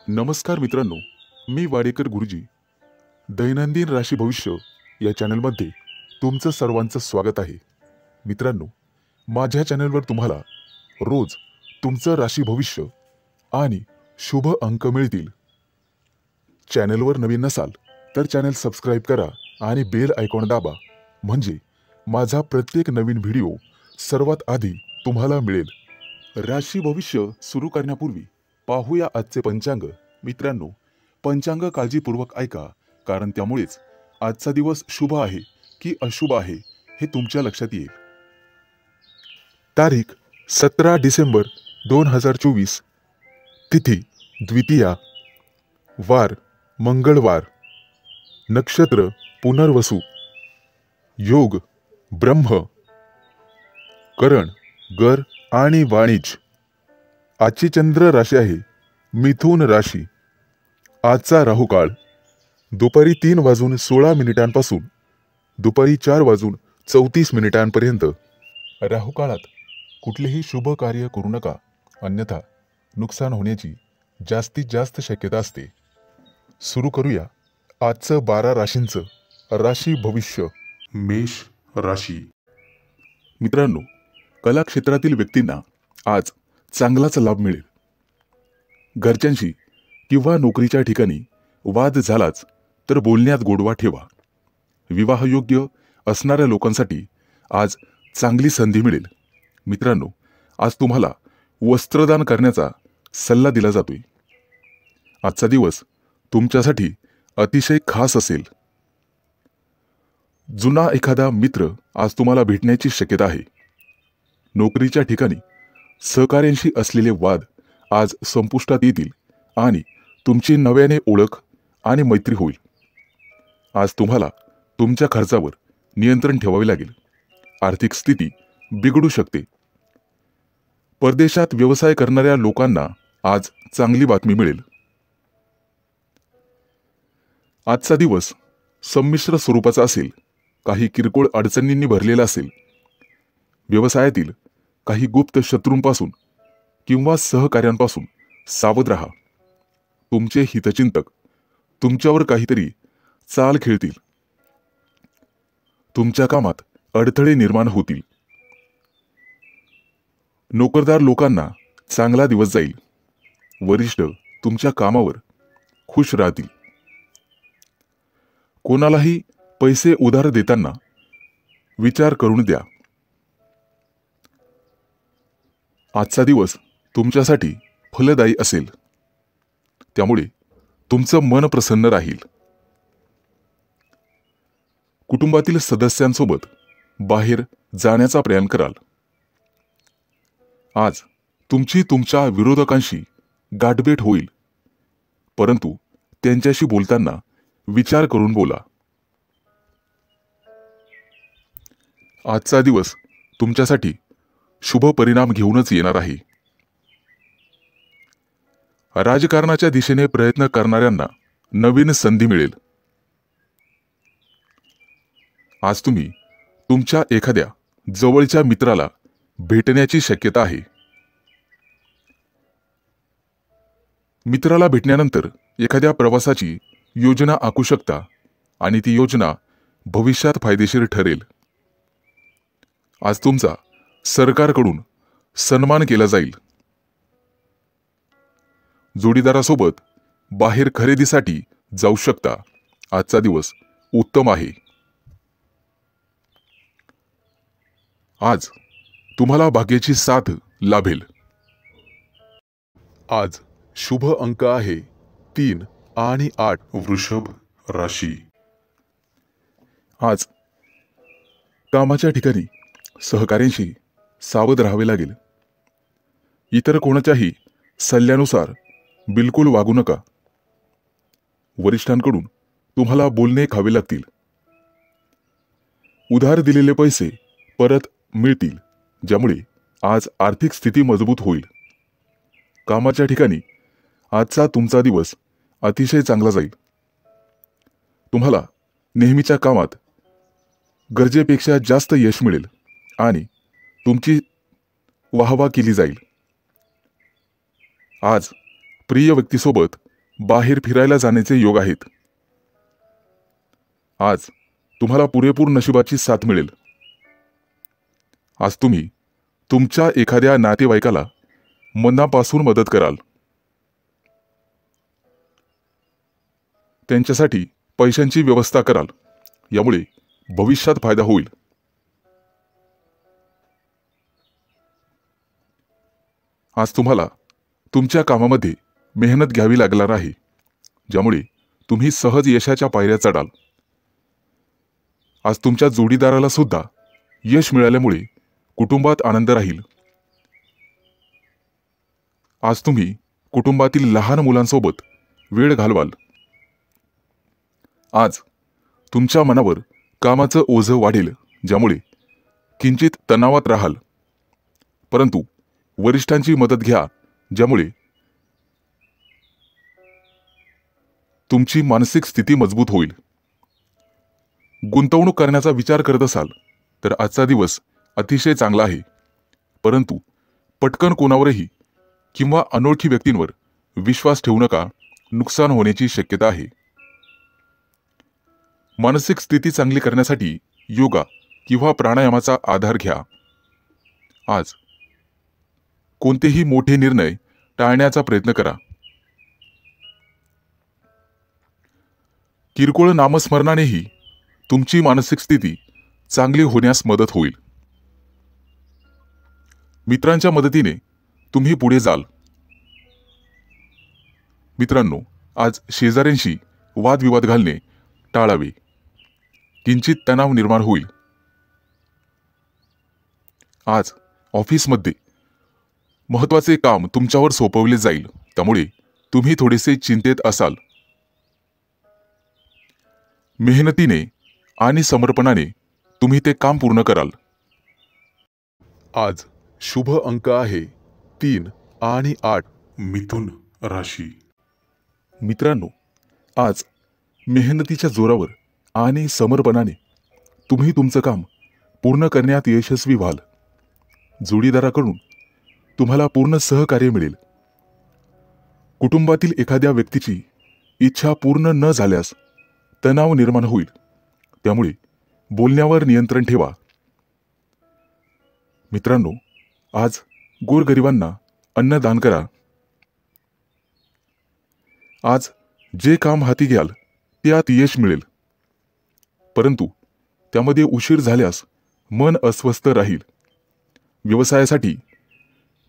नमस्कार मित्रांनो, मी वाडेकर गुरुजी. दैनंदिन राशी भविष्य या चॅनलमध्ये तुमचं सर्वांचं स्वागत आहे. मित्रांनो, माझ्या चॅनलवर तुम्हाला रोज तुमचं राशी भविष्य आणि शुभ अंक मिळतील. चॅनलवर नवीन नसाल तर चॅनल सबस्क्राईब करा आणि बेल आयकॉन दाबा, म्हणजे माझा प्रत्येक नवीन व्हिडिओ सर्वात आधी तुम्हाला मिळेल. राशी भविष्य सुरू करण्यापूर्वी पाहूया आजचे पंचांग. मित्रांनो, पंचांग काळजीपूर्वक ऐका, कारण त्यामुळेच आजचा दिवस शुभ आहे की अशुभ आहे हे तुमच्या लक्षात येईल. तारीख 17 डिसेंबर 2024. तिथी द्वितीया, वार मंगळवार, नक्षत्र पुनर्वसु, योग ब्रह्म, करण गर आणि वाणिज्य. आजची चंद्र राशी आहे मिथुन राशी. आजचा राहुकाळ दुपारी 3:16 दुपारी 4:34 राहुकाळात कुठलेही शुभ कार्य करू नका, अन्यथा नुकसान होण्याची जास्तीत जास्त शक्यता असते. सुरू करूया आजचं 12 राशींचं राशी भविष्य. मेष राशी. मित्रांनो, कला क्षेत्रातील व्यक्तींना आज चांगलाच लाभ मिळेल. घरच्यांशी किंवा नोकरीच्या ठिकाणी वाद झालाच तर बोलण्यात गोडवा ठेवा. विवाहयोग्य असणाऱ्या लोकांसाठी आज चांगली संधी मिळेल. मित्रांनो, आज तुम्हाला वस्त्रदान करण्याचा सल्ला दिला जातोय. आजचा दिवस तुमच्यासाठी अतिशय खास असेल. जुना एखादा मित्र आज तुम्हाला भेटण्याची शक्यता आहे. नोकरीच्या ठिकाणी सहकाऱ्यांशी असलेले वाद आज संपुष्टात येतील आणि तुमची नव्याने ओळख आणि मैत्री होईल. आज तुम्हाला तुमच्या खर्चावर नियंत्रण ठेवावे लागेल. आर्थिक स्थिती बिघडू शकते. परदेशात व्यवसाय करणाऱ्या लोकांना आज चांगली बातमी मिळेल. आजचा दिवस संमिश्र स्वरूपाचा असेल. काही किरकोळ अडचणींनी भरलेला असेल. व्यवसायातील काही गुप्त शत्रूंपासून किंवा सहकाऱ्यांपासून सावध राहा. तुमचे हितचिंतक तुमच्यावर काहीतरी चाल खेळतील. तुमच्या कामात अडथळे निर्माण होतील. नोकरदार लोकांना चांगला दिवस जाईल. वरिष्ठ तुमच्या कामावर खुश राहतील. कोणालाही पैसे उधार देताना विचार करून द्या. आजचा दिवस तुमच्यासाठी फलदायी असेल, त्यामुळे तुमचं मन प्रसन्न राहील. कुटुंबातील सदस्यांसोबत बाहेर जाण्याचा प्रयत्न कराल. आज तुमची तुमच्या विरोधकांशी गाठभेट होईल, परंतु त्यांच्याशी बोलताना विचार करून बोला. आजचा दिवस तुमच्यासाठी शुभ परिणाम घेऊनच येणार आहे. राजकारणाच्या दिशेने प्रयत्न करणाऱ्यांना नवीन संधी मिळेल. आज तुम्ही तुमच्या एखाद्या जवळच्या मित्राला भेटण्याची शक्यता आहे. मित्राला भेटल्यानंतर एखाद्या प्रवासाची योजना आखू शकता आणि ती योजना भविष्यात फायदेशीर ठरेल. आज तुमचा सरकारकडून सन्मान केला जाईल. जोडीदारासोबत बाहेर खरेदीसाठी जाऊ शकता. आजचा दिवस उत्तम आहे. आज तुम्हाला भाग्याची साथ लाभेल. आज शुभ अंक आहे 3 आणि 8. वृषभ राशी. आज कामाच्या ठिकाणी सहकाऱ्यांशी सावध राहावे लागेल. इतर कोणाच्याही सल्ल्यानुसार बिलकुल वागू नका. वरिष्ठांकडून तुम्हाला बोलणे खावे लागतील. उधार दिलेले पैसे परत मिळतील, ज्यामुळे आज आर्थिक स्थिती मजबूत होईल. कामाच्या ठिकाणी आजचा तुमचा दिवस अतिशय चांगला जाईल. तुम्हाला नेहमीच्या कामात गरजेपेक्षा जास्त यश मिळेल आणि तुमची वाहवा केली जाईल. आज प्रिय व्यक्तीसोबत बाहेर फिरायला जाण्याचे योग आहेत. आज तुम्हाला पुरेपूर नशिबाची साथ मिळेल. आज तुम्ही तुमच्या एखाद्या नातेवाईकाला मनापासून मदत कराल. त्यांच्यासाठी पैशांची व्यवस्था कराल. यामुळे भविष्यात फायदा होईल. आज तुम्हाला तुमच्या कामामध्ये मेहनत घ्यावी लागणार आहे, ज्यामुळे तुम्ही सहज यशाच्या पायऱ्या चढाल. आज तुमच्या जोडीदाराला सुद्धा यश मिळाल्यामुळे कुटुंबात आनंद राहील. आज तुम्ही कुटुंबातील लहान मुलांसोबत वेळ घालवाल. आज तुमच्या मनावर कामाचं ओझं वाढेल, ज्यामुळे किंचित तणावात राहाल. परंतु वरिष्ठांची मदत घ्या, ज्यामुळे तुमची मानसिक स्थिती मजबूत होईल. गुंतवणूक करण्याचा विचार करत असाल तर आजचा दिवस अतिशय चांगला आहे. परंतु पटकन कोणावरही किंवा अनोळखी व्यक्तींवर विश्वास ठेवू नका. नुकसान होण्याची शक्यता आहे. मानसिक स्थिती चांगली करण्यासाठी योगा किंवा प्राणायामाचा आधार घ्या. आज कोणतेही मोठे निर्णय टाळण्याचा प्रयत्न करा. किरकोळ नामस्मरणानेही तुमची मानसिक स्थिती चांगली होण्यास मदत होईल. मित्रांच्या मदतीने तुम्ही पुढे जाल. मित्रांनो, आज शेजाऱ्यांशी वादविवाद घालणे टाळावे. किंचित तणाव निर्माण होईल. आज ऑफिसमध्ये महत्त्वाचे काम तुमच्यावर सोपवले जाईल, त्यामुळे तुम्ही थोडेसे चिंतेत असाल. मेहनतीने आणि समर्पणाने तुम्ही ते काम पूर्ण कराल. आज शुभ अंक आहे 3 आणि 8. मिथुन राशी. मित्रांनो, आज मेहनतीच्या जोरावर आणि समर्पणाने तुम्ही तुमचं काम पूर्ण करण्यात यशस्वी व्हाल. जोडीदाराकडून तुम्हाला पूर्ण सहकार्य मिळेल. कुटुंबातील एखाद्या व्यक्तीची इच्छा पूर्ण न झाल्यास तणाव निर्माण होईल, त्यामुळे बोलण्यावर नियंत्रण ठेवा. मित्रांनो, आज गोरगरिबांना अन्नदान करा. आज जे काम हाती घ्याल त्यात यश मिळेल, परंतु त्यामध्ये उशीर झाल्यास मन अस्वस्थ राहील. व्यवसायासाठी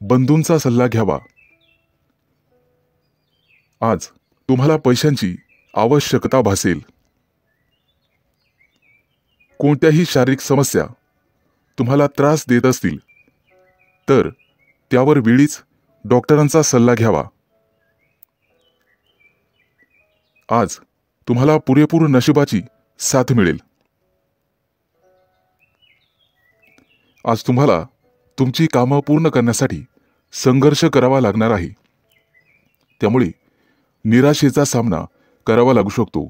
बंधूंचा सल्ला घ्यावा. आज तुम्हाला पैशांची आवश्यकता भासेल. कोणत्याही शारीरिक समस्या तुम्हाला त्रास देत असतील तर त्यावर वेळीच डॉक्टरांचा सल्ला घ्यावा. आज तुम्हाला पुरेपूर नशिबाची साथ मिळेल. आज तुम्हाला तुमची कामं पूर्ण करण्यासाठी संघर्ष करावा लागणार आहे, त्यामुळे निराशेचा सामना करावा लागू शकतो.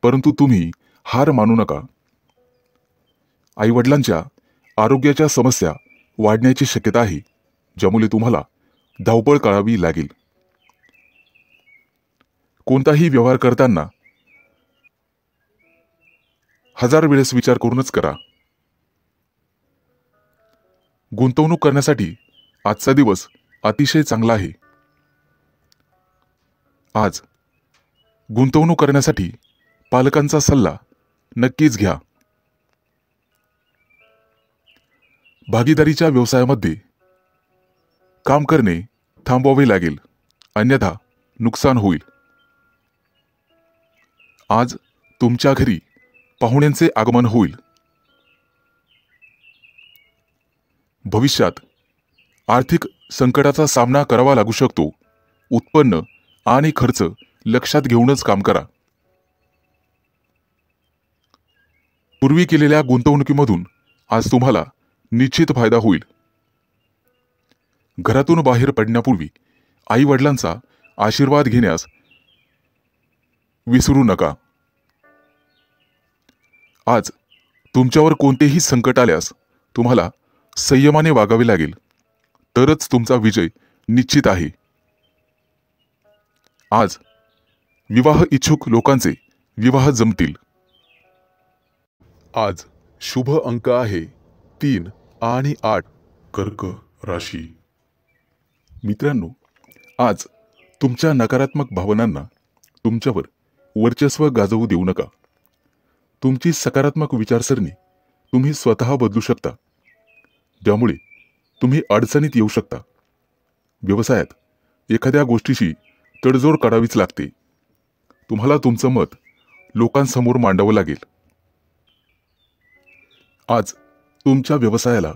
परंतु तुम्ही हार मानू नका. आईवडिलांच्या आरोग्याच्या समस्या वाढण्याची शक्यता आहे, ज्यामुळे तुम्हाला धावपळ करावी लागेल. कोणताही व्यवहार करताना 1000 वेळेस विचार करूनच करा. गुंतवणूक करण्यासाठी आजचा दिवस अतिशय चांगला आहे. आज गुंतवणूक करण्यासाठी पालकांचा सल्ला नक्कीच घ्या. भागीदारीच्या व्यवसायामध्ये काम करणे थांबवावे लागेल, अन्यथा नुकसान होईल. आज तुमच्या घरी पाहुण्यांचे आगमन होईल. भविष्यात आर्थिक संकटाचा सामना करावा लागू शकतो. उत्पन्न आणि खर्च लक्षात घेऊनच काम करा. पूर्वी केलेल्या गुंतवणुकीमधून आज तुम्हाला निश्चित फायदा होईल. घरातून बाहेर पडण्यापूर्वी आई वडिलांचा आशीर्वाद घेण्यास विसरू नका. आज तुमच्यावर कोणतेही संकट आल्यास तुम्हाला संयमाने वागावे लागेल, तरच तुमचा विजय निश्चित आहे. आज विवाह इच्छुक लोकांचे विवाह जमतील. आज शुभ अंक आहे 3 आणि 8. कर्क राशी. मित्रांनो, आज तुमच्या नकारात्मक भावनांना तुमच्यावर वर्चस्व गाजवू देऊ नका. तुमची सकारात्मक विचारसरणी तुम्ही स्वतः बदलू शकता, ज्यामुळे तुम्ही अडचणीत येऊ शकता. व्यवसायात एखाद्या गोष्टीशी तडजोड करावीच लागते. तुम्हाला तुमचं मत लोकांसमोर मांडावं लागेल. आज तुमच्या व्यवसायाला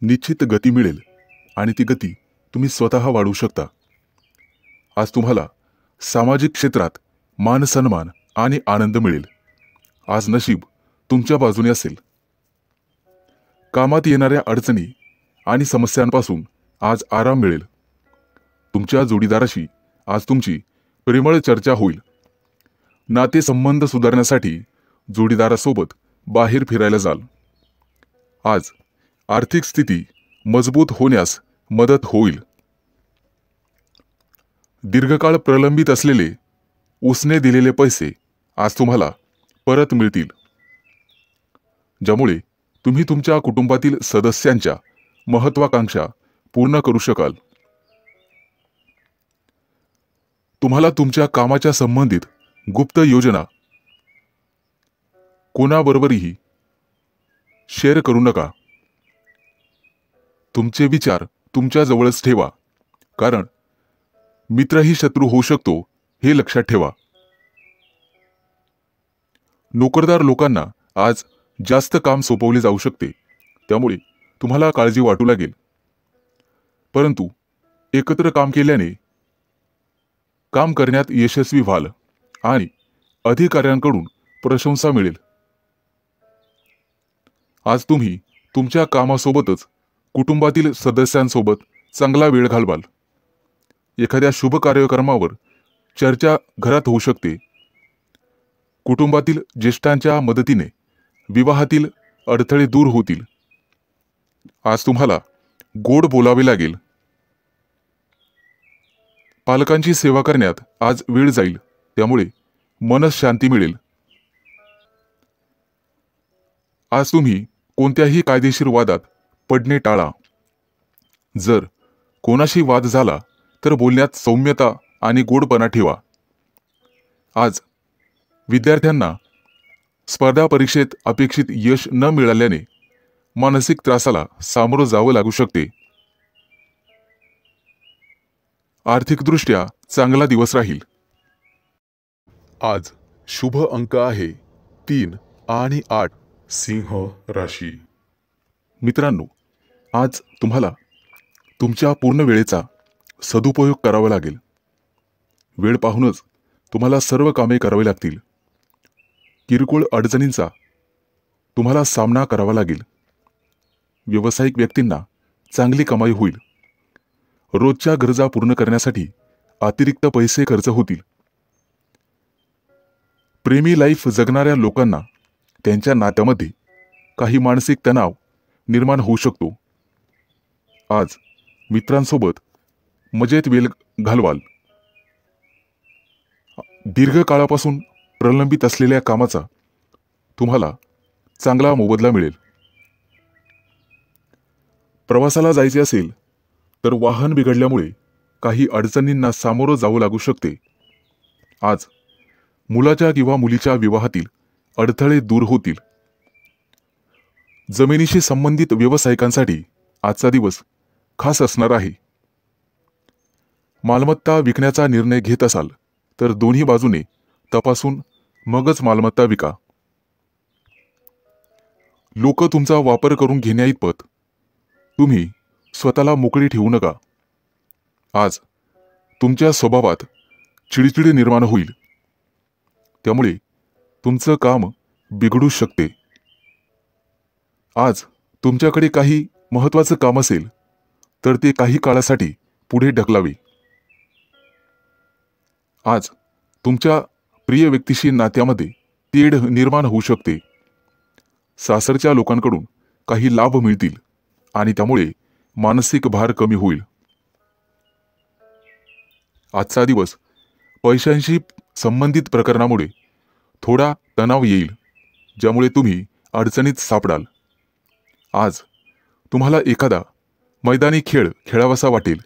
निश्चित गती मिळेल आणि ती गती तुम्ही स्वतः वाढवू शकता. आज तुम्हाला सामाजिक क्षेत्रात मान सन्मान आणि आनंद मिळेल. आज नशीब तुमच्या बाजूने असेल. कामात येणाऱ्या अडचणी आणि समस्यांपासून आज आराम मिळेल. तुमच्या जोडीदाराशी आज तुमची प्रेमळ चर्चा होईल. नातेसंबंध सुधारण्यासाठी जोडीदारासोबत बाहेर फिरायला जाल. आज आर्थिक स्थिती मजबूत होण्यास मदत होईल. दीर्घकाळ प्रलंबित असलेले उसने दिलेले पैसे आज तुम्हाला परत मिळतील, ज्यामुळे तुम्ही तुमच्या कुटुंबातील सदस्यांच्या महत्त्वाकांक्षा पूर्ण करू शकाल. तुम्हाला तुमच्या कामाच्या संबंधित गुप्त योजना कोणाबरोबरही शेअर करू नका. तुमचे विचार तुमच्या जवळच ठेवा, कारण मित्रही शत्रू होऊ शकतो हे लक्षात ठेवा. नोकरदार लोकांना आज जास्त काम सोपवले जाऊ शकते, त्यामुळे तुम्हाला काळजी वाटू लागेल. परंतु एकत्र काम केल्याने काम करण्यात यशस्वी व्हाल आणि अधिकाऱ्यांकडून प्रशंसा मिळेल. आज तुम्ही तुमच्या कामासोबतच कुटुंबातील सदस्यांसोबत चांगला वेळ घालवाल. एखाद्या शुभ कार्यक्रमावर चर्चा घरात होऊ शकते. कुटुंबातील ज्येष्ठांच्या मदतीने विवाहातील अडथळे दूर होतील. आज तुम्हाला गोड बोलावे लागेल. पालकांची सेवा करण्यात आज वेळ जाईल, त्यामुळे मनस शांती मिळेल. आज तुम्ही कोणत्याही कायदेशीर वादात पडणे टाळा. जर कोणाशी वाद झाला तर बोलण्यात सौम्यता आणि गोडपणा ठेवा. आज विद्यार्थ्यांना स्पर्धा परीक्षेत अपेक्षित यश न मिळाल्याने मानसिक त्रासाला सामोरं जावं लागू शकते. आर्थिकदृष्ट्या चांगला दिवस राहील. आज शुभ अंक आहे 3 आणि 8. सिंह राशी. मित्रांनो, आज तुम्हाला तुमच्या पूर्ण वेळेचा सदुपयोग करावा लागेल. वेळ पाहूनच तुम्हाला सर्व कामे करावी लागतील. किरकोळ अडचणींचा तुम्हाला सामना करावा लागेल. व्यावसायिक व्यक्तींना चांगली कमाई होईल. रोजच्या गरजा पूर्ण करण्यासाठी अतिरिक्त पैसे खर्च होतील. प्रेमी लाईफ जगणाऱ्या लोकांना त्यांच्या नात्यामध्ये काही मानसिक तणाव निर्माण होऊ शकतो. आज मित्रांसोबत मजेत वेळ घालवाल. दीर्घकाळापासून प्रलंबित असलेल्या कामाचा तुम्हाला चांगला मोबदला मिळेल. प्रवासाला जायचे असेल तर वाहन बिघडल्यामुळे काही अडचणींना सामोरं जावं लागू शकते. आज मुलाच्या किंवा मुलीच्या विवाहातील अडथळे दूर होतील. जमिनीशी संबंधित व्यावसायिकांसाठी आजचा दिवस खास असणार आहे. मालमत्ता विकण्याचा निर्णय घेत असाल तर दोन्ही बाजूने तपासून मगच मालमत्ता विका. लोक तुमचा वापर करून घेण्याइतपत तुम्ही स्वतःला मोकळी ठेवू नका. आज तुमच्या स्वभावात चिडचिड निर्माण होईल, त्यामुळे तुमचं काम बिघडू शकते. आज तुमच्याकडे काही महत्त्वाचं काम असेल तर ते काही काळासाठी पुढे ढकलावे. आज तुमच्या प्रिय व्यक्तीशी नात्यामध्ये तेढ निर्माण होऊ शकते. सासरच्या लोकांकडून काही लाभ मिळतील आणि त्यामुळे मानसिक भार कमी होईल. आजचा दिवस पैशांशी संबंधित प्रकरणामुळे थोडा तणाव येईल, ज्यामुळे तुम्ही अडचणीत सापडाल. आज तुम्हाला एखादा मैदानी खेळ खेळावासा वाटेल.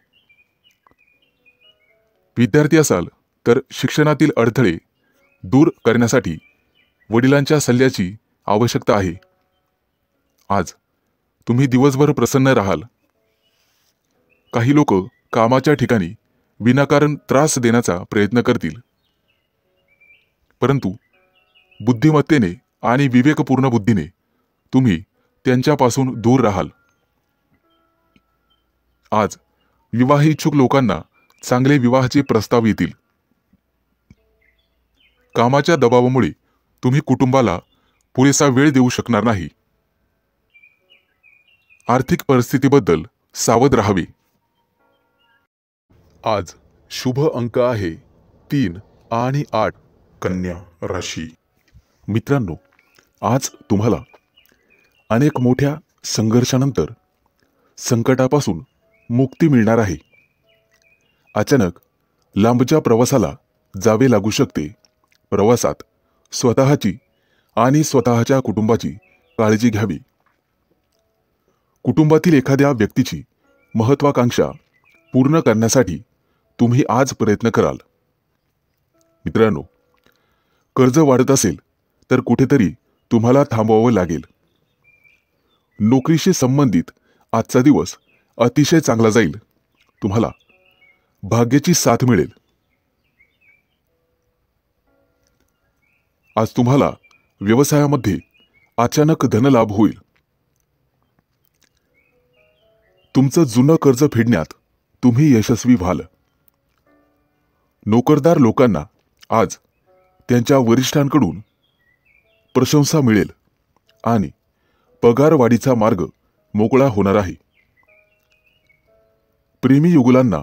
विद्यार्थी असाल तर शिक्षणातील अडथळे दूर करण्यासाठी वडिलांच्या सल्ल्याची आवश्यकता आहे. आज तुम्ही दिवसभर प्रसन्न राहाल. काही लोक कामाच्या ठिकाणी विनाकारण त्रास देण्याचा प्रयत्न करतील, परंतु बुद्धिमत्तेने आणि विवेकपूर्ण बुद्धीने तुम्ही त्यांच्यापासून दूर राहाल. आज विवाह इच्छुक लोकांना चांगले विवाहाचे प्रस्ताव येतील. कामाच्या दबावामुळे तुम्ही कुटुंबाला पुरेसा वेळ देऊ शकणार नाही. आर्थिक परिस्थितीबद्दल सावध राहावे. आज शुभ अंक आहे 3 आणि 8. कन्या राशी. मित्रांनो, आज तुम्हाला अनेक मोठ्या संघर्षानंतर संकटापासून मुक्ती मिळणार आहे. अचानक लांबच्या प्रवासाला जावे लागू शकते. प्रवासात स्वतःची आणि स्वतःच्या कुटुंबाची काळजी घ्यावी. कुटुंबातील एखाद्या व्यक्तीची महत्त्वाकांक्षा पूर्ण करण्यासाठी तुम्ही आज प्रयत्न कराल. मित्रांनो, कर्ज वाढत असेल तर कुठेतरी तुम्हाला थांबवावं लागेल. नोकरीशी संबंधित आजचा दिवस अतिशय चांगला जाईल. तुम्हाला भाग्याची साथ मिळेल. आज तुम्हाला व्यवसायामध्ये अचानक धनलाभ होईल. तुमचं जुनं कर्ज फेडण्यात तुम्ही यशस्वी व्हाल. नोकरदार लोकांना आज त्यांच्या वरिष्ठांकडून प्रशंसा मिळेल आणि पगारवाढीचा मार्ग मोकळा होणार आहे. प्रेमी युगुलांना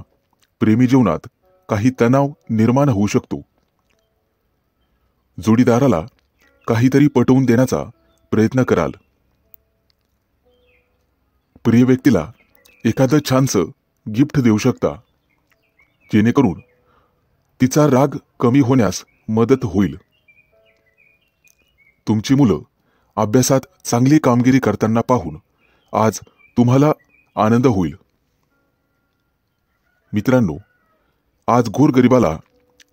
प्रेमी जीवनात काही तणाव निर्माण होऊ शकतो. जोडीदाराला काहीतरी पटवून देण्याचा प्रयत्न कराल. प्रिय व्यक्तीला एखादं छानसं गिफ्ट देऊ शकता, जेणेकरून तिचा राग कमी होण्यास मदत होईल. तुमची मुलं अभ्यासात चांगली कामगिरी करताना पाहून आज तुम्हाला आनंद होईल. मित्रांनो, आज गोरगरिबाला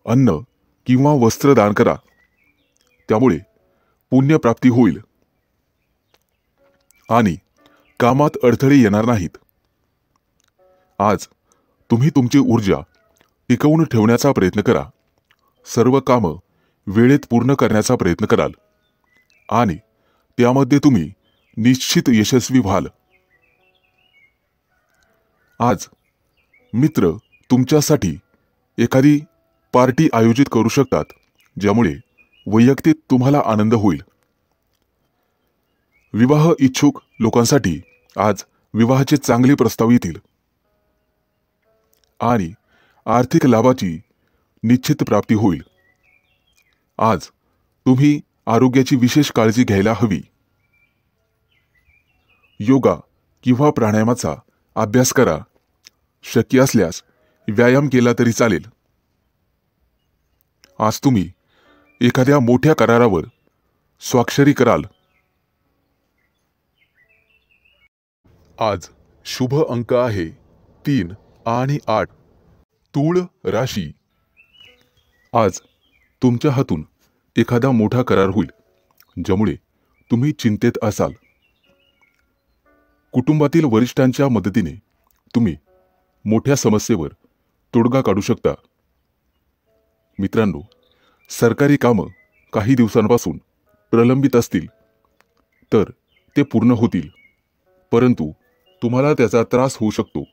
अन्न किंवा वस्त्र दान करा. त्यामुळे पुण्यप्राप्ती होईल आणि कामात अडथळे येणार नाहीत. आज तुम्ही तुमची ऊर्जा टिकवून ठेवण्याचा प्रयत्न करा. सर्व कामं वेळेत पूर्ण करण्याचा प्रयत्न कराल आणि त्यामध्ये तुम्ही निश्चित यशस्वी व्हाल. आज मित्र तुमच्यासाठी एखादी पार्टी आयोजित करू शकतात, ज्यामुळे वैयक्तिक तुम्हाला आनंद होईल. विवाह इच्छुक लोकांसाठी आज विवाहाचे चांगले प्रस्ताव येतील आणि आर्थिक लाभाची निश्चित प्राप्ती होईल. आज तुम्ही आरोग्याची विशेष काळजी घ्यायला हवी. योगा किंवा प्राणायामाचा अभ्यास करा. शक्य असल्यास व्यायाम केला तरी चालेल. आज तुम्ही एखाद्या मोठ्या करारावर स्वाक्षरी कराल. आज शुभ अंक आहे 3 आणि 8. तूळ राशी. आज तुमच्या हातून एखादा मोठा करार होईल, ज्यामुळे तुम्ही चिंतेत असाल. कुटुंबातील वरिष्ठांच्या मदतीने तुम्ही मोठ्या समस्येवर तोडगा काढू शकता. मित्रांनो, सरकारी कामं काही दिवसांपासून प्रलंबित असतील तर ते पूर्ण होतील, परंतु तुम्हाला त्याचा त्रास होऊ शकतो.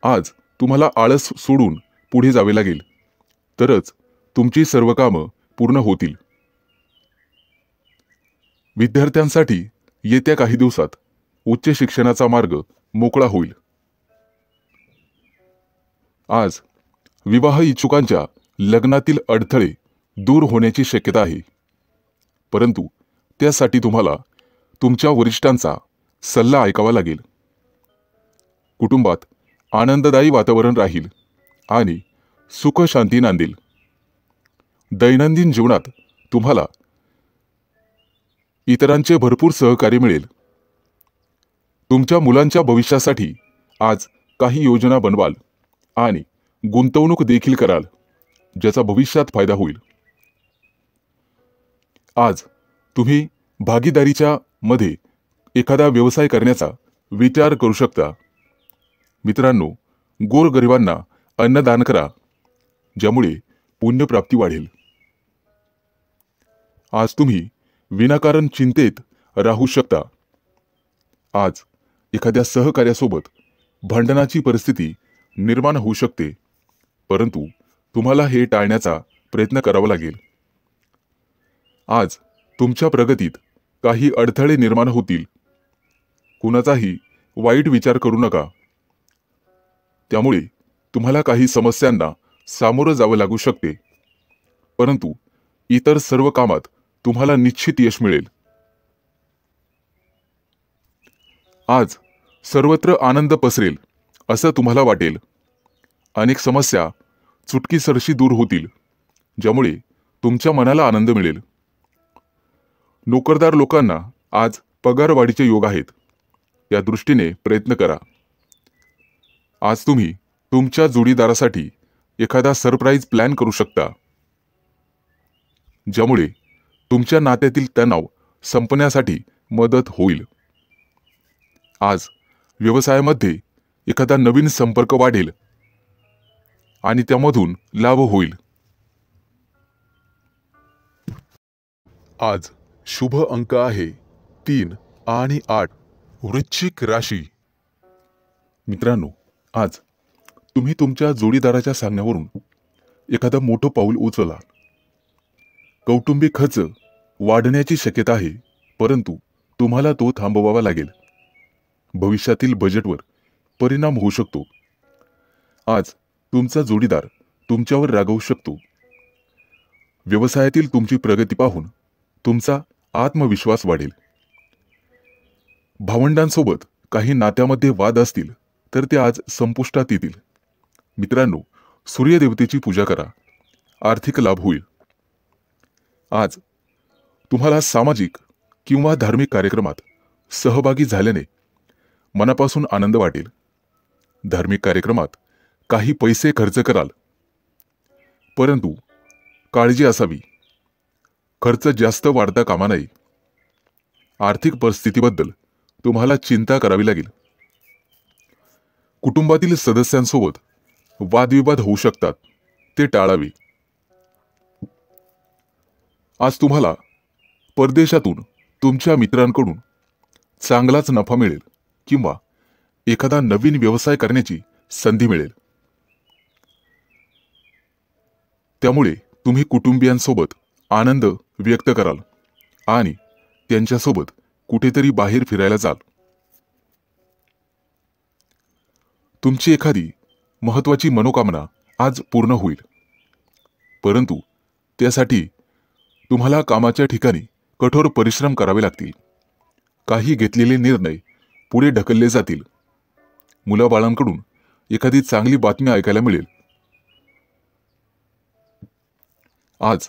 आज तुम्हाला आळस सोडून पुढे जावे लागेल, तरच तुमची सर्व कामं पूर्ण होतील. विद्यार्थ्यांसाठी येत्या काही दिवसात उच्च शिक्षणाचा मार्ग मोकळा होईल. आज विवाह इच्छुकांच्या लग्नातील अडथळे दूर होण्याची शक्यता आहे, परंतु त्यासाठी तुम्हाला तुमच्या वरिष्ठांचा सल्ला ऐकावा लागेल. कुटुंबात आनंददायी वातावरण राहील आणि सुख शांती नांदेल. दैनंदिन जीवनात तुम्हाला इतरांचे भरपूर सहकार्य मिळेल. तुमच्या मुलांच्या भविष्यासाठी आज काही योजना बनवाल आणि गुंतवणूक देखील कराल, ज्याचा भविष्यात फायदा होईल. आज तुम्ही भागीदारीच्या मध्ये एखादा व्यवसाय करण्याचा विचार करू शकता. मित्रांनो, गोरगरिबांना अन्नदान करा, ज्यामुळे पुण्यप्राप्ती वाढेल. आज तुम्ही विनाकारण चिंतेत राहू शकता. आज एखाद्या सहकार्यासोबत भांडणाची परिस्थिती निर्माण होऊ शकते, परंतु तुम्हाला हे टाळण्याचा प्रयत्न करावा लागेल. आज तुमच्या प्रगतीत काही अडथळे निर्माण होतील. कुणाचाही वाईट विचार करू नका. त्यामुळे तुम्हाला काही समस्यांना सामोरं जावं लागू शकते, परंतु इतर सर्व कामात तुम्हाला निश्चित यश मिळेल. आज सर्वत्र आनंद पसरेल असं तुम्हाला वाटेल. अनेक समस्या चुटकीसरशी दूर होतील, ज्यामुळे तुमच्या मनाला आनंद मिळेल. नोकरदार लोकांना आज पगारवाढीचे योग आहेत. या दृष्टीने प्रयत्न करा. आज तुम्ही तुमच्या जोडीदारासाठी एखादा सरप्राईज प्लॅन करू शकता, ज्यामुळे तुमच्या नात्यातील तणाव संपण्यासाठी मदत होईल. आज व्यवसायामध्ये एखादा नवीन संपर्क वाढेल आणि त्यामधून लाभ होईल. आज शुभ अंक आहे 3 आणि 8. वृश्चिक राशी. मित्रांनो, आज तुम्ही तुमच्या जोडीदाराच्या सांगण्यावरून एखादं मोठं पाऊल उचला. कौटुंबिक खर्च वाढण्याची शक्यता आहे, परंतु तुम्हाला तो थांबवावा लागेल. भविष्यातील बजेटवर परिणाम होऊ शकतो. आज तुमचा जोडीदार तुमच्यावर रागावू शकतो. व्यवसायातील तुमची प्रगती पाहून तुमचा आत्मविश्वास वाढेल. भावंडांसोबत काही नात्यामध्ये वाद असतील तर ते आज संपुष्टात येतील. मित्रांनो, सूर्यदेवतेची पूजा करा. आर्थिक लाभ होईल. आज तुम्हाला सामाजिक किंवा धार्मिक कार्यक्रमात सहभागी झाल्याने मनापासून आनंद वाटेल. धार्मिक कार्यक्रमात काही पैसे खर्च कराल, परंतु काळजी असावी. खर्च जास्त वाढता कामा नये. आर्थिक परिस्थितीबद्दल तुम्हाला चिंता करावी लागेल. कुटुंबातील सदस्यांसोबत वादविवाद होऊ शकतात, ते टाळावे. आज तुम्हाला परदेशातून तुमच्या मित्रांकडून चांगलाच नफा मिळेल किंवा एखादा नवीन व्यवसाय करण्याची संधी मिळेल. त्यामुळे तुम्ही कुटुंबियांसोबत आनंद व्यक्त कराल आणि त्यांच्यासोबत कुठेतरी बाहेर फिरायला जाल. तुमची एखादी महत्त्वाची मनोकामना आज पूर्ण होईल, परंतु त्यासाठी तुम्हाला कामाच्या ठिकाणी कठोर परिश्रम करावे लागतील. काही घेतलेले निर्णय पुढे ढकलले जातील. मुलाबाळांकडून एखादी चांगली बातमी ऐकायला मिळेल. आज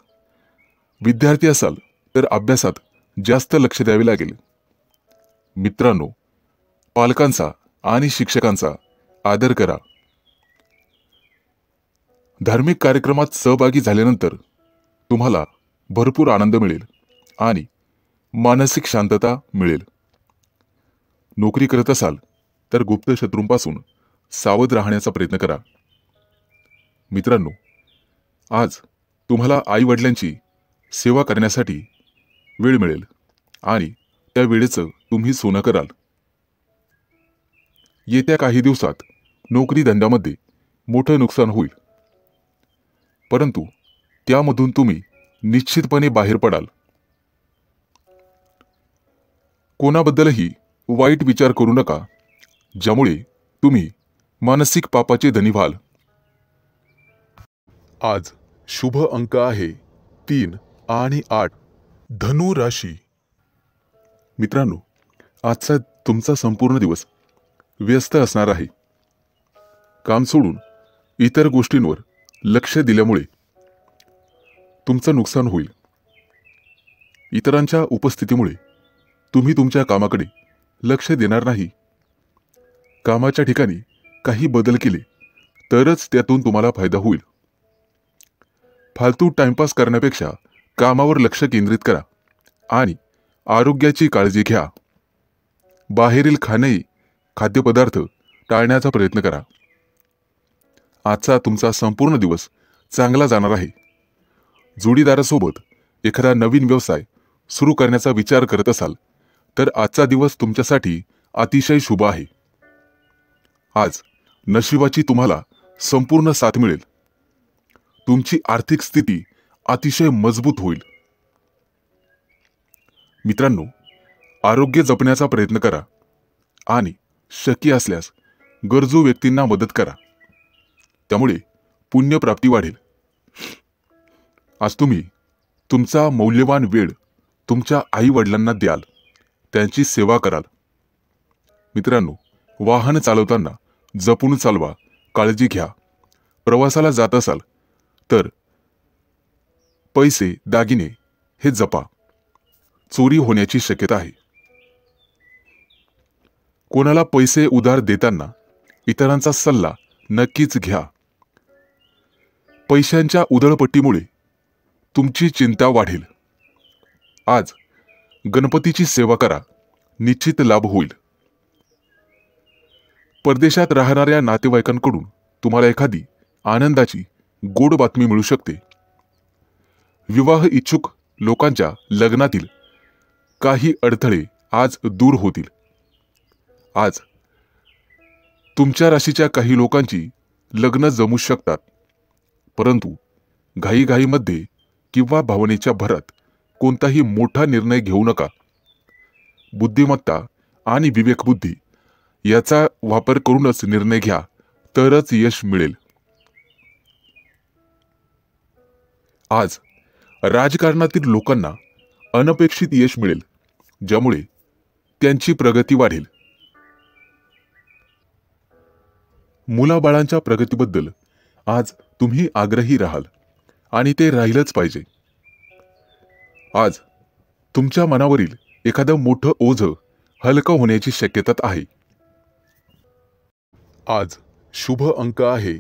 विद्यार्थी असाल तर अभ्यासात जास्त लक्ष द्यावे लागेल. मित्रांनो, पालकांचा आणि शिक्षकांचा आदर करा. धार्मिक कार्यक्रमात सहभागी झाल्यानंतर तुम्हाला भरपूर आनंद मिळेल आणि मानसिक शांतता मिळेल. नोकरी करत असाल तर गुप्त शत्रूंपासून सावध राहण्याचा प्रयत्न करा. मित्रांनो, आज तुम्हाला आई-वडिलांची सेवा करण्यासाठी वेळ मिळेल आणि त्या वेळेचं तुम्ही सोनं कराल. येत्या काही दिवसात नोकरी धंद्यामध्ये मोठं नुकसान होईल, परंतु त्यामधून तुम्ही निश्चितपणे बाहेर पडाल. कोणाबद्दलही वाईट विचार करू नका, ज्यामुळे तुम्ही मानसिक पापाचे धनी व्हाल. आज शुभ अंक आहे 3 आणि 8. धनु राशी. मित्रांनो, आजचा तुमचा संपूर्ण दिवस व्यस्त असणार आहे. काम सोडून इतर गोष्टींवर लक्ष दिल्यामुळे तुमचं नुकसान होईल. इतरांच्या उपस्थितीमुळे तुम्ही तुमच्या कामाकडे लक्ष देणार नाही. कामाच्या ठिकाणी काही बदल केले तरच त्यातून तुम्हाला फायदा होईल. फालतू टाइमपास करण्यापेक्षा कामावर लक्ष केंद्रित करा आणि आरोग्याची काळजी घ्या. बाहेरील खाद्यपदार्थ टाळण्याचा प्रयत्न करा. आजचा तुमचा संपूर्ण दिवस चांगला जाणार आहे. जोडीदारासोबत एखादा नवीन व्यवसाय सुरू करण्याचा विचार करत असाल तर आजचा दिवस तुमच्यासाठी अतिशय शुभ आहे. आज नशिबाची तुम्हाला संपूर्ण साथ मिळेल. तुमची आर्थिक स्थिती अतिशय मजबूत होईल. मित्रांनो, आरोग्य जपण्याचा प्रयत्न करा आणि शक्य असल्यास गरजू व्यक्तींना मदत करा. त्यामुळे पुण्यप्राप्ती वाढेल. आज तुम्ही तुमचा मौल्यवान वेळ तुमच्या आई वडिलांना द्याल, त्यांची सेवा कराल. मित्रांनो, वाहन चालवताना जपून चालवा, काळजी घ्या. प्रवासाला जात असाल तर पैसे दागिने हे जपा. चोरी होण्याची शक्यता आहे. कोणाला पैसे उधार देताना इतरांचा सल्ला नक्कीच घ्या. पैशांच्या उधळपट्टीमुळे तुमची चिंता वाढेल. आज गणपतीची सेवा करा, निश्चित लाभ होईल. परदेशात राहणाऱ्या नातेवाईकांकडून तुम्हाला एखादी आनंदाची गोड बातमी मिळू शकते. विवाह इच्छुक लोकांच्या लग्नातील काही अडथळे आज दूर होतील. आज तुमच्या राशीच्या काही लोकांची लग्न जमू शकतात, परंतु घाईघाईमध्ये किंवा भावनेच्या भरात कोणताही मोठा निर्णय घेऊ नका. बुद्धिमत्ता आणि विवेकबुद्धी याचा वापर करूनच निर्णय घ्या, तरच यश मिळेल. आज राजकारणातील लोकांना अनपेक्षित यश मिळेल, ज्यामुळे त्यांची प्रगती वाढेल. मुलाबाळांच्या प्रगतीबद्दल आज तुम्ही आग्रही राहाल आणि ते राहिलंच पाहिजे. आज तुमच्या मनावरील एखादं मोठं ओझं हलकं होण्याची शक्यता आहे. आज शुभ अंक आहे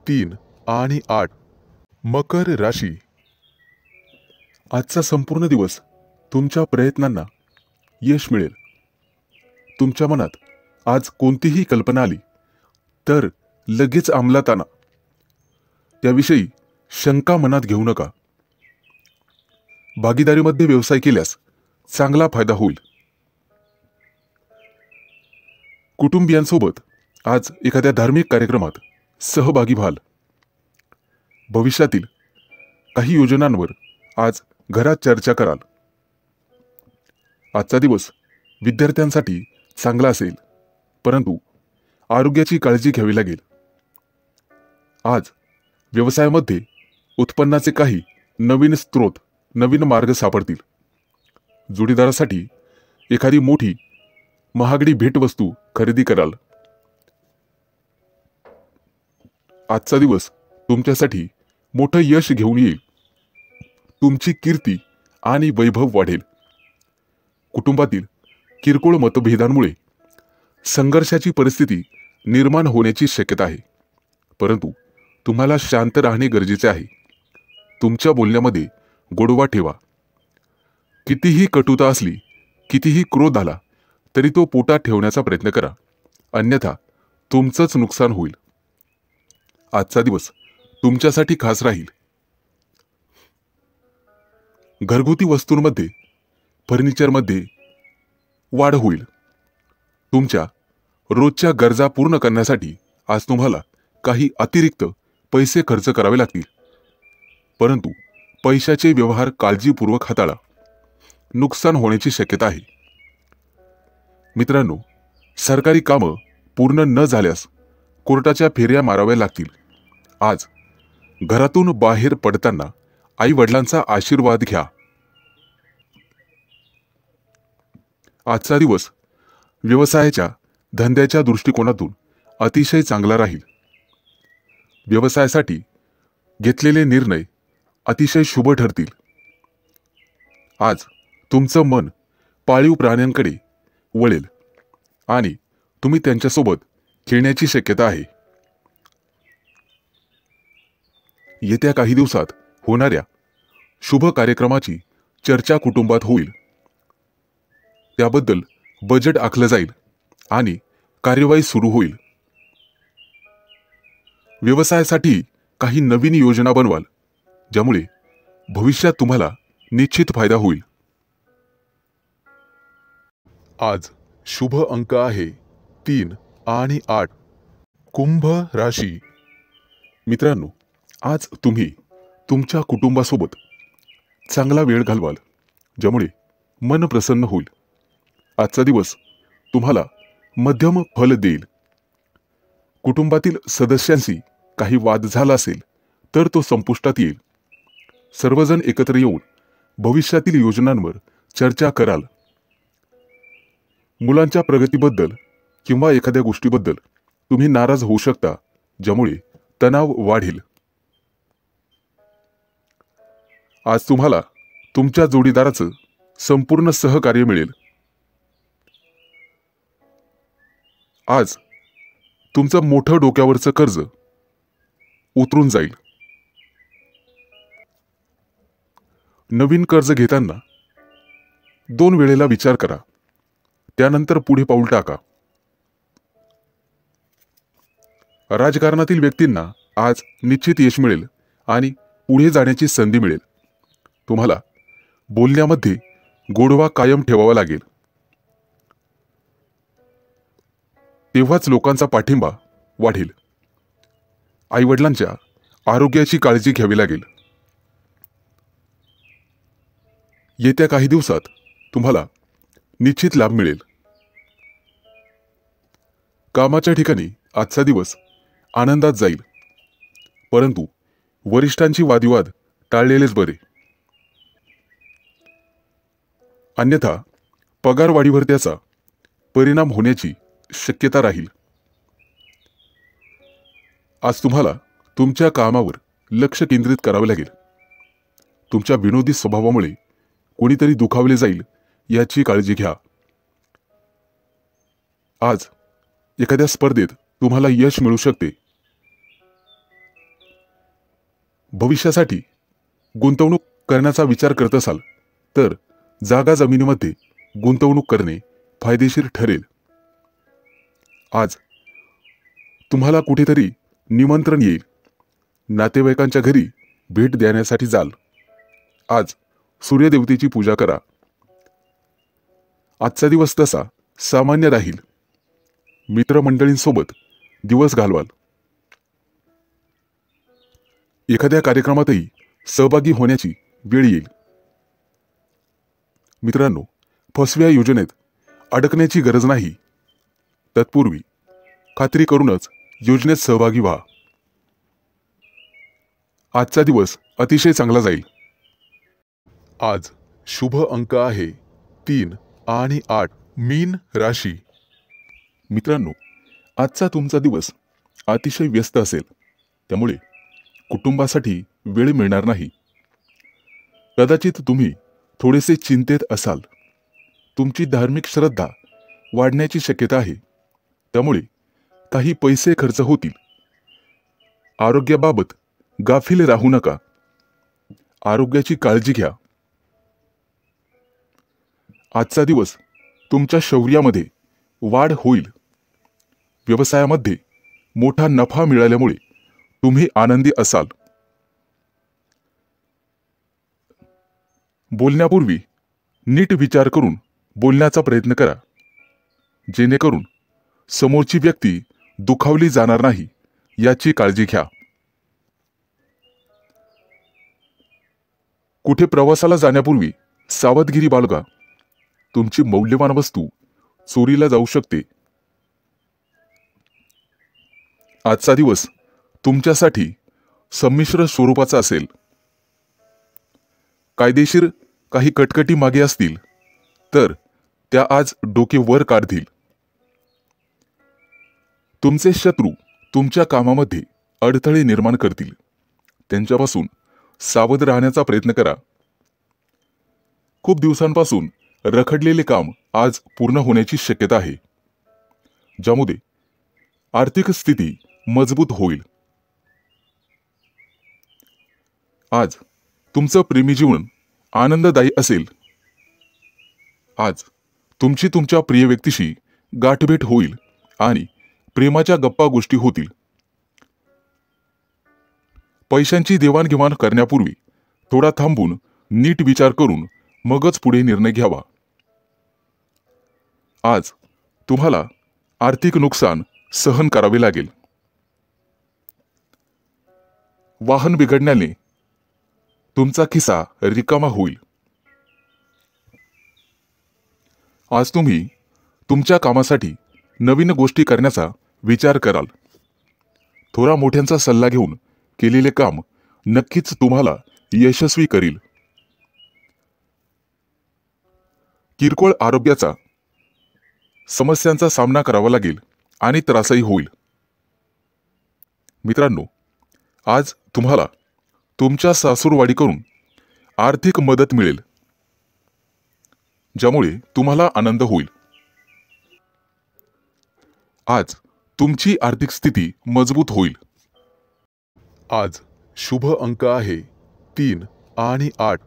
3 आणि 8. मकर राशी. आजचा संपूर्ण दिवस तुमच्या प्रयत्नांना यश मिळेल. तुमच्या मनात आज कोणतीही कल्पना आली तर लगेच अंमलात आणा. त्याविषयी शंका मनात घेऊ नका. भागीदारीमध्ये व्यवसाय केल्यास चांगला फायदा होईल. कुटुंबियांसोबत आज एखाद्या धार्मिक कार्यक्रमात सहभागी व्हाल. भविष्यातील काही योजनांवर आज घरात चर्चा कराल. आजचा दिवस विद्यार्थ्यांसाठी चांगला असेल, परंतु आरोग्याची काळजी घ्यावी लागेल. आज व्यवसायामध्ये उत्पन्नाचे काही नवीन स्रोत, नवीन मार्ग सापडतील. जोडीदारासाठी एखादी मोठी महागडी भेटवस्तू खरेदी कराल. आजचा दिवस तुमच्यासाठी मोठं यश घेऊन येईल. तुमची कीर्ती आणि वैभव वाढेल. कुटुंबातील किरकोळ मतभेदांमुळे संघर्षाची परिस्थिती निर्माण होण्याची शक्यता आहे, परंतु तुम्हाला शांत राहणे गरजेचे आहे. तुमच्या बोलण्यामध्ये गोडवा ठेवा. कितीही कटुता असली, कितीही क्रोध आला तरी तो पोटात ठेवण्याचा प्रयत्न करा, अन्यथा तुमचंच नुकसान होईल. आजचा दिवस तुमच्यासाठी खास राहील. घरगुती वस्तूंमध्ये, फर्निचरमध्ये वाढ होईल. तुमच्या रोजच्या गरजा पूर्ण करण्यासाठी आज तुम्हाला काही अतिरिक्त पैसे खर्च करावे लागतील, परंतु पैशाचे व्यवहार काळजीपूर्वक हाताळा. नुकसान होण्याची शक्यता आहे. मित्रांनो, सरकारी कामं पूर्ण न झाल्यास कोर्टाच्या फेऱ्या माराव्या लागतील. आज घरातून बाहेर पडताना आई वडिलांचा आशीर्वाद घ्या. आजचा दिवस व्यवसायाच्या धंद्याच्या दृष्टिकोनातून अतिशय चांगला राहील. व्यवसायासाठी घेतलेले निर्णय अतिशय शुभ ठरतील. आज तुमचं मन पाळीव प्राण्यांकडे वळेल आणि तुम्ही त्यांच्यासोबत खेळण्याची शक्यता आहे. येत्या काही दिवसात होणाऱ्या शुभ कार्यक्रमाची चर्चा कुटुंबात होईल. त्याबद्दल बजेट आखलं जाईल आणि कार्यवाही सुरू होईल. व्यवसायासाठी काही नवीन योजना बनवाल, ज्यामुळे भविष्यात तुम्हाला निश्चित फायदा होईल. आज शुभ अंक आहे 3 आणि 8. कुंभ राशी. मित्रांनो, आज तुम्ही तुमच्या कुटुंबासोबत चांगला वेळ घालवाल, ज्यामुळे मन प्रसन्न होईल. आजचा दिवस तुम्हाला मध्यम फल देईल. कुटुंबातील सदस्यांशी काही वाद झाला असेल तर तो संपुष्टात येईल. सर्वजण एकत्र येऊन भविष्यातील योजनांवर चर्चा कराल. मुलांच्या प्रगतीबद्दल किंवा एखाद्या गोष्टीबद्दल तुम्ही नाराज होऊ शकता, ज्यामुळे तणाव वाढेल. आज तुम्हाला तुमच्या जोडीदाराचं संपूर्ण सहकार्य मिळेल. आज तुमचं मोठं डोक्यावरचं कर्ज उतरून जाईल. नवीन कर्ज घेताना 2 वेळेला विचार करा, त्यानंतर पुढे पाऊल टाका. राजकारणातील व्यक्तींना आज निश्चित यश मिळेल आणि पुढे जाण्याची संधी मिळेल. तुम्हाला बोलण्यामध्ये गोडवा कायम ठेवावा लागेल. तेव्हाच लोकांचा पाठिंबा वाढेल. आईवडिलांच्या आरोग्याची काळजी घ्यावी लागेल. येत्या काही दिवसात तुम्हाला निश्चित लाभ मिळेल. कामाच्या ठिकाणी आजचा दिवस आनंदात जाईल, परंतु वरिष्ठांची वादविवाद टाळलेलेच बरे. अन्यथा पगारवाढीवर त्याचा परिणाम होण्याची शक्यता राहील. आज तुम्हाला तुमच्या कामावर लक्ष केंद्रित करावे लागेल. तुमच्या विनोदी स्वभावामुळे कोणीतरी दुखावले जाईल याची काळजी घ्या. आज एखाद्या स्पर्धेत तुम्हाला यश मिळू शकते. भविष्यासाठी गुंतवणूक करण्याचा विचार करत असाल तर जागा जमिनीमध्ये गुंतवणूक करणे फायदेशीर ठरेल. आज तुम्हाला कुठेतरी निमंत्रण येईल. नातेवाईकांच्या घरी भेट देण्यासाठी जाल. आज सूर्यदेवतेची पूजा करा. आजचा दिवस तसा सामान्य राहील. मित्रमंडळींसोबत दिवस घालवाल. एखाद्या कार्यक्रमातही सहभागी होण्याची वेळ येईल. मित्रांनो, फसव्या योजनेत अडकण्याची गरज नाही. तत्पूर्वी खात्री करूनच योजनेत सहभागी व्हा. आजचा दिवस अतिशय चांगला जाईल. आज शुभ अंक आहे 3 आणि 8. मीन राशी. मित्रांनो, आजचा तुमचा दिवस अतिशय व्यस्त असेल, त्यामुळे कुटुंबासाठी वेळ मिळणार नाही. कदाचित तुम्ही थोडेसे चिंतेत असाल. तुमची धार्मिक श्रद्धा वाढण्याची शक्यता आहे, त्यामुळे काही पैसे खर्च होतील. आरोग्याबाबत गाफील राहू नका. आरोग्याची काळजी घ्या. आजचा दिवस तुमच्या शौर्यामध्ये वाढ होईल. व्यवसायामध्ये मोठा नफा मिळाल्यामुळे तुम्ही आनंदी असाल. बोलण्यापूर्वी नीट विचार करून बोलण्याचा प्रयत्न करा, जेणेकरून समोरची व्यक्ती दुखावली जाणार नाही याची काळजी घ्या. कुठे प्रवासाला जाण्यापूर्वी सावधगिरी बाळगा. तुमची मौल्यवान वस्तू चोरीला जाऊ शकते. आजचा दिवस तुमच्यासाठी संमिश्र स्वरूपाचा असेल. कायदेशीर काही कटकटी मागे असतील तर त्या आज डोके वर काढतील. तुमचे शत्रू तुमच्या कामामध्ये अडथळे निर्माण करतील. त्यांच्यापासून सावध राहण्याचा प्रयत्न करा. खूप दिवसांपासून रखडलेले काम आज पूर्ण होण्याची शक्यता आहे, ज्यामुळे आर्थिक स्थिती मजबूत होईल. आज तुमचं प्रेमी जीवन आनंददायी असेल. आज तुमची तुमच्या प्रिय व्यक्तीशी गाठभेट होईल आणि प्रेमाच्या गप्पा गोष्टी होतील. पैशांची देवाणघेवाण करण्यापूर्वी थोडा थांबून नीट विचार करून मगच पुढे निर्णय घ्यावा. आज तुम्हाला आर्थिक नुकसान सहन करावे लागेल. वाहन बिघडण्याने तुमचा खिसा रिकामा होईल. आज तुम्ही तुमच्या कामासाठी नवीन गोष्टी करण्याचा विचार कराल. थोडा मोठ्यांचा सल्ला घेऊन केलेले काम नक्कीच तुम्हाला यशस्वी करील. किरकोळ आरोग्याचा समस्यांचा सामना करावा लागेल आणि त्रासही होईल. मित्रांनो, आज तुम्हाला तुमच्या सासूरवाडीकडून आर्थिक मदत मिळेल, ज्यामुळे तुम्हाला आनंद होईल. आज तुमची आर्थिक स्थिती मजबूत होईल. आज शुभ अंक आहे 3 आणि 8.